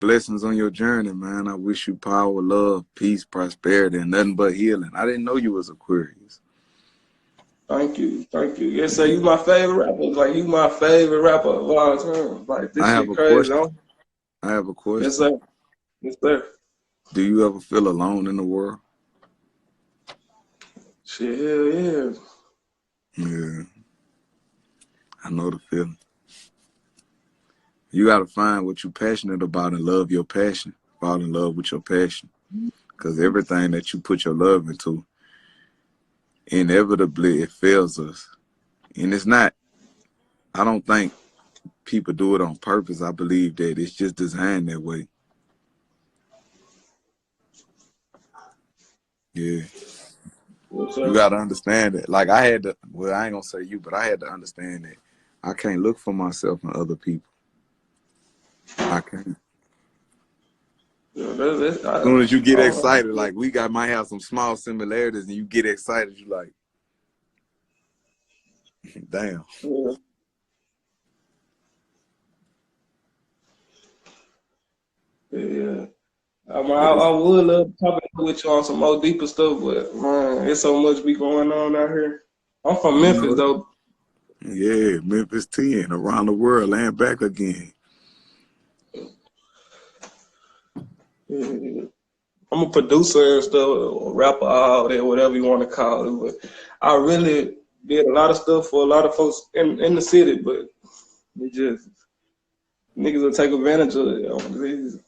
Blessings on your journey, man. I wish you power, love, peace, prosperity, and nothing but healing. I didn't know you was Aquarius. Thank you, thank you. Yes, sir. You my favorite rapper. Like you my favorite rapper of all time. Like this I have shit a crazy. question. I have a Yes, question. sir. Yes, sir. Do you ever feel alone in the world? Shit, hell yeah. Yeah, I know the feeling. You got to find what you're passionate about and love your passion. Fall in love with your passion. Because everything that you put your love into, inevitably it fails us. And it's not, I don't think people do it on purpose. I believe that it's just designed that way. Yeah. Yes, You sir. got to understand that. Like I had to, well, I ain't going to say you, but I had to understand that I can't look for myself in other people. I can't. Yeah, As soon as you get excited, yeah. like might have some small similarities and you get excited, you like, damn. Yeah. Yeah. But I it's, would love talking with you on some more deeper stuff, but man, it's so much be going on out here. I'm from you Memphis know, though. yeah, Memphis 10, around the world, and back again. Yeah. I'm a producer and stuff, or rapper, all that, whatever you want to call it. But I really did a lot of stuff for a lot of folks in the city, but it just niggas will take advantage of it.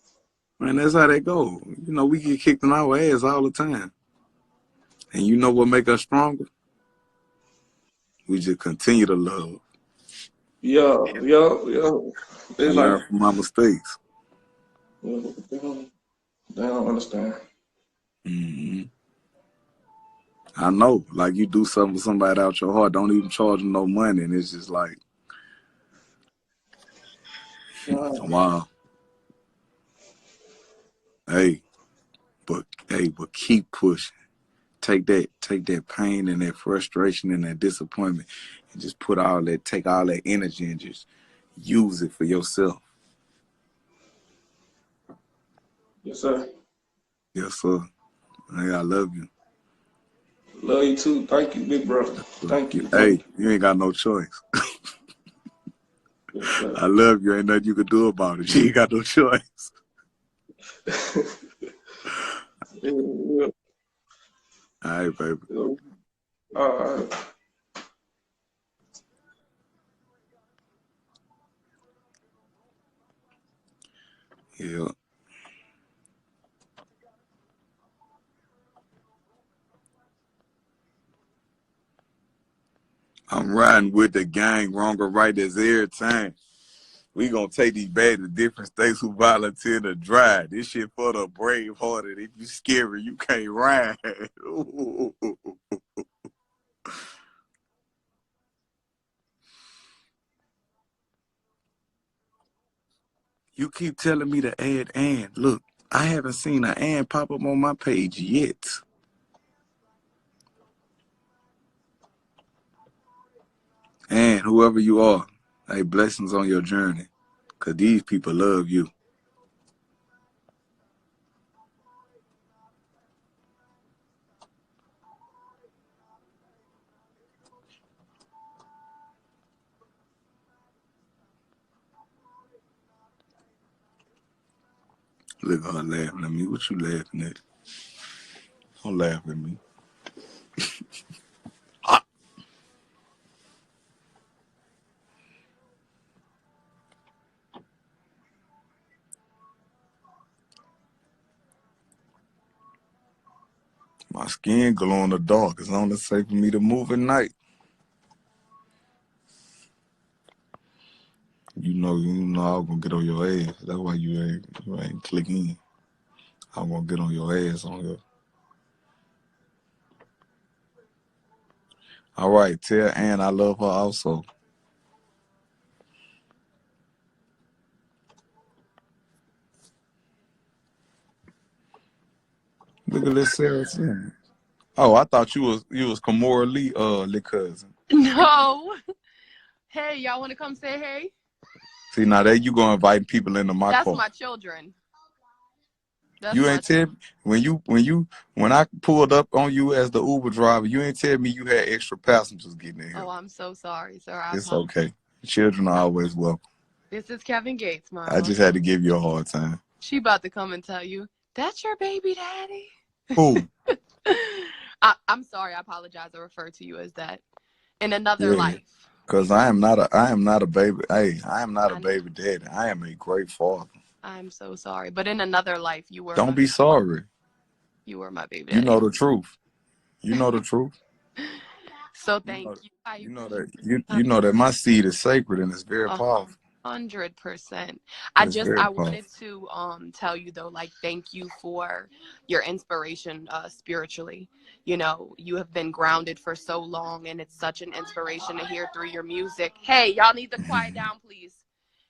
Man, that's how they go. You know, we get kicked in our ass all the time. And you know what make us stronger? We just continue to love Yeah, yeah, yeah. It's and like learn from our mistakes. they don't understand. Hmm. I know, like you do something for somebody out your heart, don't even charge them no money, and it's just like, Wow. wow, hey, but keep pushing. Take that pain and that frustration and that disappointment, and just take all that energy and just use it for yourself. Yes, sir. Yes, sir. Hey, I love you. Love you too. Thank you, big brother. Thank you. Thank Hey, you. you ain't got no choice. Yes, sir. I love you. Ain't nothing you can do about it. You ain't got no choice. Yeah, All right, baby. yeah. All right. Yeah. I'm riding with the gang, wrong or right as every time. We gonna take these back to different states who volunteer to drive. This shit for the brave hearted. If you scary, you can't ride. You keep telling me to add Ann. Look, I haven't seen an Ann pop up on my page yet. And whoever you are, hey, blessings on your journey. Cause these people love you. Look at her laughing at me. What you laughing at? Don't laugh at me. My skin glow in the dark. It's only safe for me to move at night. You know I was gonna get on your ass. That's why you ain't click in. I'm gonna get on your ass on here. All right, tell Ann I love her also. Look at this Sarah Simmons. Oh, I thought you was Kamora Lee cousin. No. Hey, y'all want to come say hey? See, now that you gonna invite people into my That's car. my children. You That's ain't my. tell me when I pulled up on you as the Uber driver, you ain't tell me you had extra passengers getting in here. Oh, I'm so sorry, sir. I It's apologize. okay. Children are always welcome. This is Kevin Gates, I Mama. just had to give you a hard time. She about to come and tell you that's your baby daddy. Who? I'm sorry. I apologize. I refer to you as that in another Yeah. life. Cause I am not a baby. Hey, I am not a I, baby daddy. I am a great father. I'm so sorry, but in another life, Don't be sorry. you were my baby You daddy. know the truth. You know the truth. So You thank know, you. you know that my seed is sacred and it's very I, powerful. 100%. It's very I powerful. wanted to tell you though, like, thank you for your inspiration spiritually. You know, you have been grounded for so long, and it's such an inspiration to hear through your music. Hey, y'all need to quiet down, please.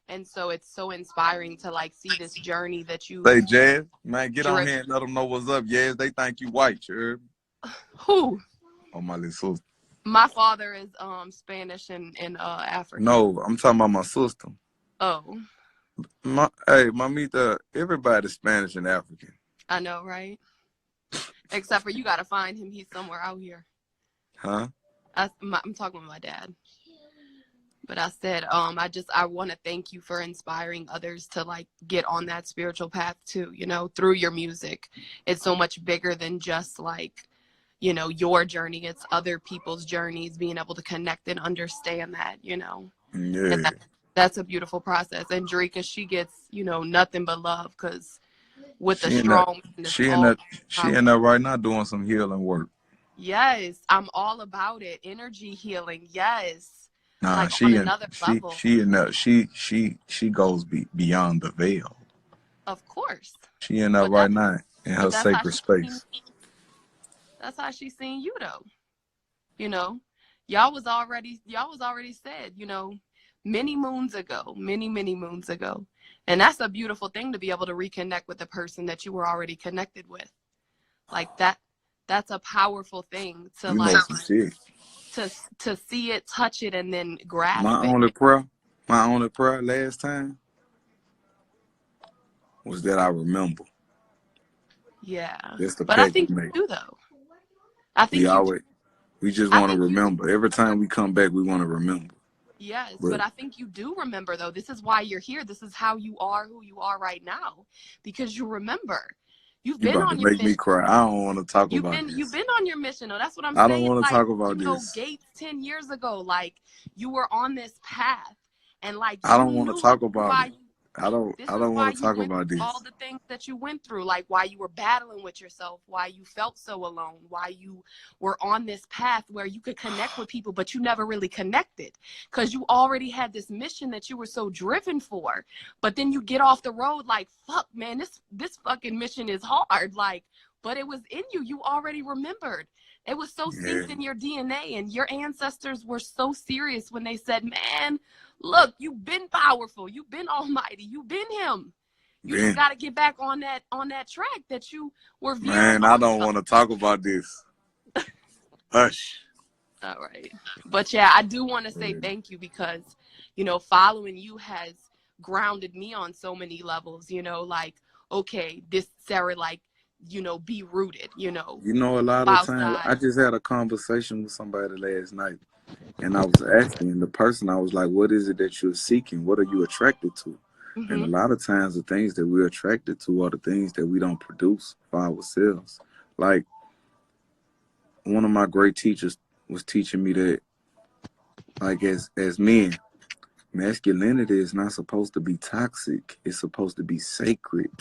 And so it's so inspiring to like see this journey that you've Say, Jazz, man, get on driven. here and let them know what's up, Jazz. They think you white, you heard me? Who? Oh, my little sister. My father is Spanish and African. No, I'm talking about my sister. Oh, Hey, mamita, everybody's Spanish and African. I know, right? Except for you got to find him. He's somewhere out here. Huh? I'm talking with my dad. But I said, I want to thank you for inspiring others to like get on that spiritual path too, you know, through your music. It's so much bigger than just like, you know, your journey. It's other people's journeys, being able to connect and understand that, you know. And Yeah. that's a beautiful process. And Drika, she gets, you know, nothing but love because with a She in that, strong man, it's she in all that, she power. in that right now doing some healing work. Yes, I'm all about it. Energy healing. Yes. Nah, Like on another level. she in that, she goes beyond the veil. Of course. She in that But right now in her that's how sacred she seen, space. that's how she seen you though. You know, y'all was already said, you know, many moons ago, many moons ago. And that's a beautiful thing to be able to reconnect with the person that you were already connected with. Like that's a powerful thing to You know like some shit. to see it, touch it, and then grasp My it. only prayer, my only prayer last time was that I remember. Yeah. That's the But I pact we think make. you do though. I We think you do. always, we just I want to think you do remember. Every time we come back, we want to remember. Yes, but But I think you do remember though. This is why you're here. This is how you are who you are right now because you remember. You've you been about to on your make me mission. cry. I don't want to talk about You've this. been on your mission. though. That's what I'm I don't saying. want to Like, talk about you know, this. Gates 10 years ago, like you were on this path and like I you don't want to knew talk about why it. I this is don't why want to you talk went about through all this. the things that you went through, like why you were battling with yourself, why you felt so alone, why you were on this path where you could connect with people, but you never really connected because you already had this mission that you were so driven for. But then you get off the road like, fuck, man, this fucking mission is hard. Like, but it was in you. You already remembered. It was so Yeah, synced in your DNA, and your ancestors were so serious when they said, man, look, you've been powerful, you've been almighty, you've been him. You just Ben, got to get back on that track that you were veering man, I off don't of. want to talk about this. Hush. All right. But yeah, I do want to say thank you because, you know, following you has grounded me on so many levels, you know, like, okay, this Sarah, like, you know, be rooted, you know, You know, a lot of times, outside. I just had a conversation with somebody last night, and I was asking the person, I was like, what is it that you're seeking? What are you attracted to? And a Mm-hmm. lot of times, the things that we're attracted to are the things that we don't produce for ourselves. Like, one of my great teachers was teaching me that, like, as men, masculinity is not supposed to be toxic. It's supposed to be sacred.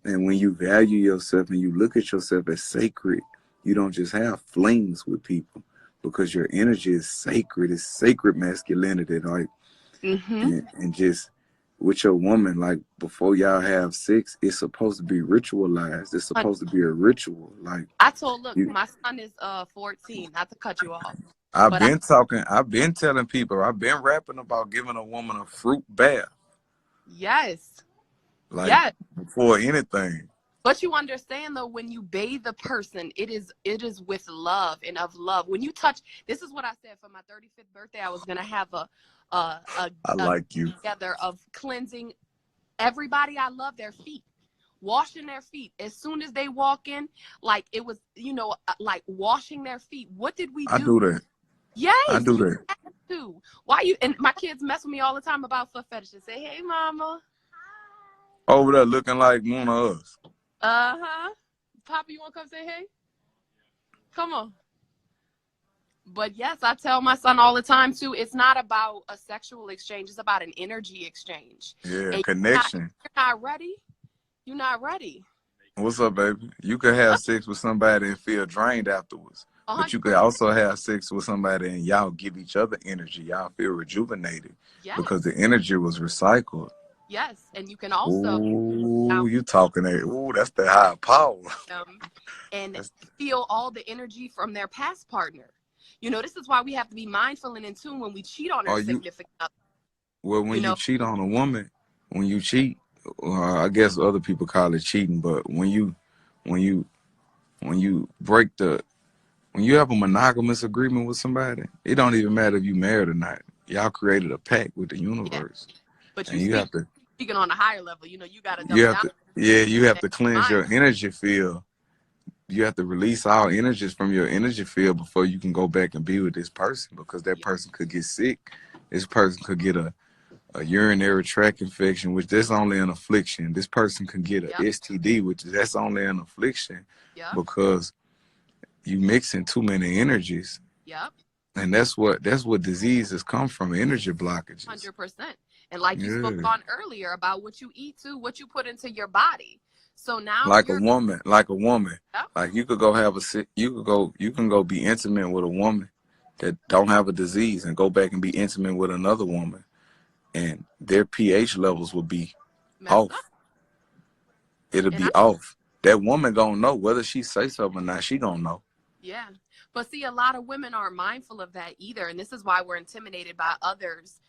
And when you value yourself and you look at yourself as sacred, you don't just have flings with people because your energy is sacred. It's sacred masculinity, like, Mm-hmm. and just with your woman, like before y'all have sex, it's supposed to be ritualized. It's supposed to be a ritual. Like I told, look, you, my son is 14, not to cut you off, I've but I, been talking, I've been telling people, I've been rapping about giving a woman a fruit bath, yes, like yes. before anything. But you understand though, when you bathe the person, it is with love and of love. When you touch, this is what I said for my 35th birthday. I was gonna have a a, I a like you. together of cleansing everybody I love their feet. washing their feet as soon as they walk in, like it was, like washing their feet. What did we I do? do that. I Yes, do you that. have to. Why you and my kids mess with me all the time about foot fetishes. Say, hey, mama. Over there looking like one of us. Uh-huh. Papa, you want to come say hey? Come on. But yes, I tell my son all the time too, it's not about a sexual exchange, it's about an energy exchange. Yeah, And connection. you're not ready. You're not ready. What's up, baby? You could have sex with somebody and feel drained afterwards. But you could 100%. also have sex with somebody and y'all give each other energy. Y'all feel rejuvenated Yes. because the energy was recycled. Yes. And you can also Ooh, you talking that. Ooh, that's the high power. And That's, feel all the energy from their past partner. This is why we have to be mindful and in tune when we cheat on our significant other. well, when you cheat on a woman, when you cheat, I guess other people call it cheating, but when you break when you have a monogamous agreement with somebody, it don't even matter if you married or not. Y'all created a pact with the universe. Yeah. But and you have to speaking on a higher level, you got to you double have down. to you have to cleanse your energy field. You have to release all energies from your energy field before you can go back and be with this person, because that person could get sick. This person could get a urinary tract infection, which that's only an affliction. This person can get a STD, which that's only an affliction because you mixing too many energies. Yep. And that's what diseases come from, energy blockages. 100%. And like you spoke on earlier about what you eat too, what you put into your body. So now like a woman, like you could go you can go be intimate with a woman that don't have a disease and go back and be intimate with another woman, and their pH levels will be off. It'll be off. That woman gonna know whether she say something or not. She gonna know. Yeah. But see, a lot of women aren't mindful of that either. And this is why we're intimidated by others.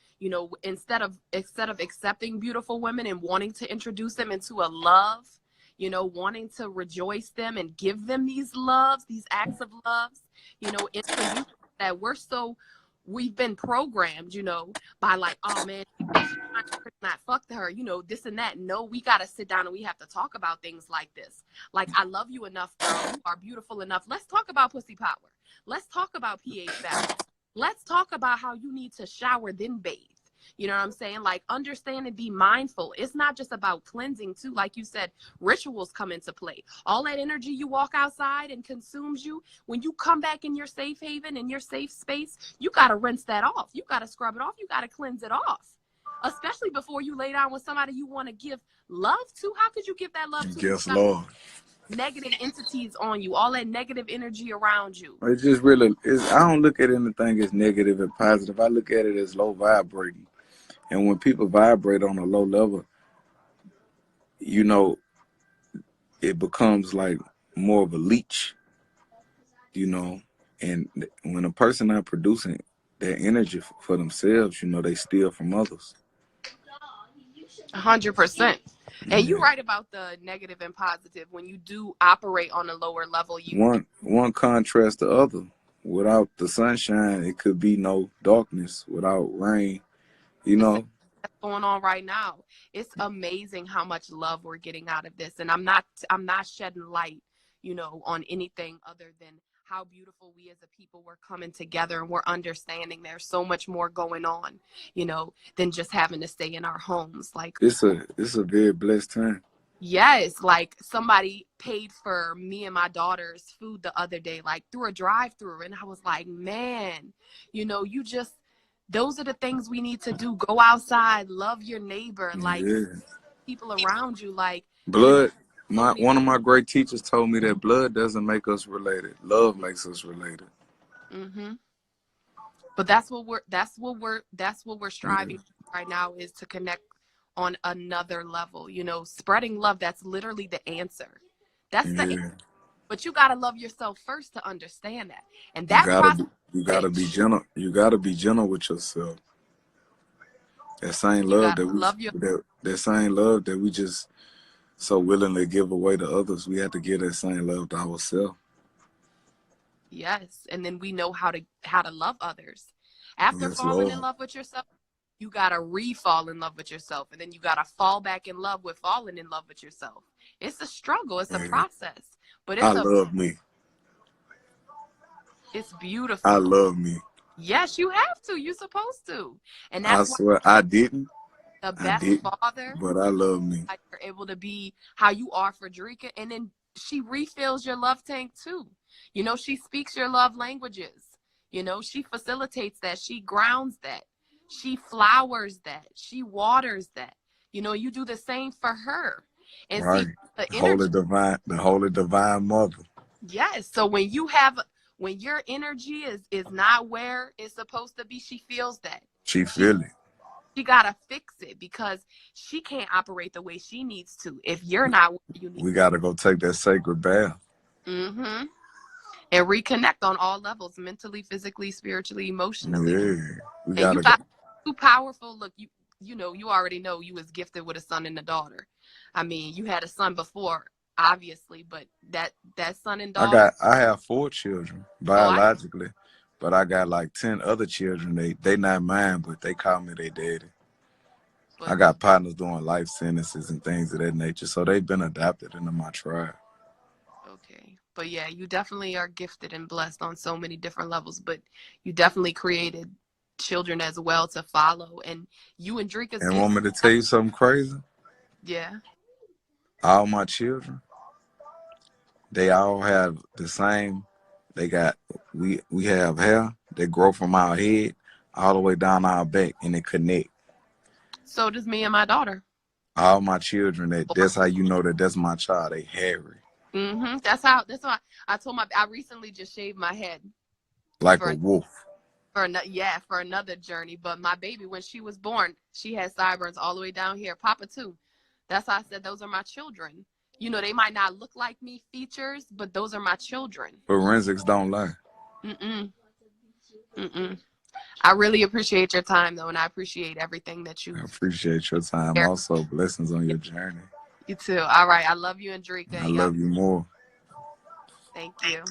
Instead of accepting beautiful women and wanting to introduce them into a love, wanting to rejoice them and give them these acts of loves, introduce that we've been programmed, by like, oh man, not fuck her, this and that. No, we got to sit down and we have to talk about things like this. Like, I love you enough, girl. You are beautiful enough. Let's talk about pussy power. Let's talk about pH balance. Let's talk about how you need to shower, then bathe. You know what I'm saying? Like, understand and be mindful. It's not just about cleansing too. Like you said, rituals come into play. All that energy you walk outside and consumes you, when you come back in your safe haven, in your safe space, you got to rinse that off. You got to scrub it off. You got to cleanse it off. Especially before you lay down with somebody you want to give love to. How could you give that love to? Yes, Lord. Negative entities on you, all that negative energy around you. It's just really, I don't look at anything as negative and positive. I look at it as low vibrating. And when people vibrate on a low level, it becomes like more of a leech, and when a person not producing their energy for themselves, they steal from others. 100%. And you're right about the negative and positive. When you do operate on a lower level, one contrasts the other. Without the sunshine, it could be no darkness. Without rain, That's going on right now. It's amazing how much love we're getting out of this. And I'm not shedding light, on anything other than how beautiful we as a people were coming together, and we're understanding there's so much more going on, than just having to stay in our homes. Like, it's a very blessed time. Yes, like somebody paid for me and my daughter's food the other day, like through a drive-through, and I was like, man, those are the things we need to do. Go outside, love your neighbor, like people around you, like blood. One of my great teachers told me that blood doesn't make us related. Love makes us related. But that's what we're striving right now, is to connect on another level. Spreading love. That's literally the answer. That's the answer. But you gotta love yourself first to understand that. And that you gotta be gentle. You gotta be gentle with yourself. That same love that same love that we just so willingly give away to others, we have to give that same love to ourselves. Yes, and then we know how to love others. After falling in love with yourself, you gotta re-fall in love with yourself, and then you gotta fall back in love with falling in love with yourself. It's a struggle. It's a Man, process, but I love me. it's I beautiful. love me. Yes, you have to. You're supposed to, and I that's why swear I didn't. the I best didn't. father, But I love me. how you're able to be how you are for Drika, and then she refills your love tank too. You know, she speaks your love languages. You know, she facilitates that. She grounds that. She flowers that. She waters that. You know, you do the same for her. And Right. see the Holy energy. divine mother. Yes. So when your energy is not where it's supposed to be, she feels that. She feel it. She gotta fix it because she can't operate the way she needs to if you're not where you need We to. gotta go take that sacred bath. Mm-hmm. And reconnect on all levels, mentally, physically, spiritually, emotionally. Yeah. We And gotta you go. got too powerful. Look, you know, you already know you was gifted with a son and a daughter. I mean, you had a son before, obviously, but that son and daughter. I have 4 children Oh, biologically, but I got like 10 other children. They not mine, but they call me their daddy. I but got partners doing life sentences and things of that nature, so they've been adopted into my tribe. okay. But yeah, you definitely are gifted and blessed on so many different levels, but you definitely created children as well to follow. And you and Drika's And want me to tell you something crazy? yeah. All my children, they all have the same. They got we have hair that grow from our head all the way down our back, and they connect. So does me and my daughter. All my children, that's how you know that that's my child. They hairy, Mm-hmm. That's why I told I recently just shaved my head like for a wolf. for another journey. But my baby, when she was born, she had sideburns all the way down here. Papa too. That's why I said those are my children. You know, they might not look like me features, but those are my children. Forensics don't lie. Mm-mm. Mm-mm. I really appreciate your time though, and I appreciate everything that I you appreciate your time. shared. Also, blessings on your journey. You too. All right. I love you, Andrika. I Y'all, love you more. thank you.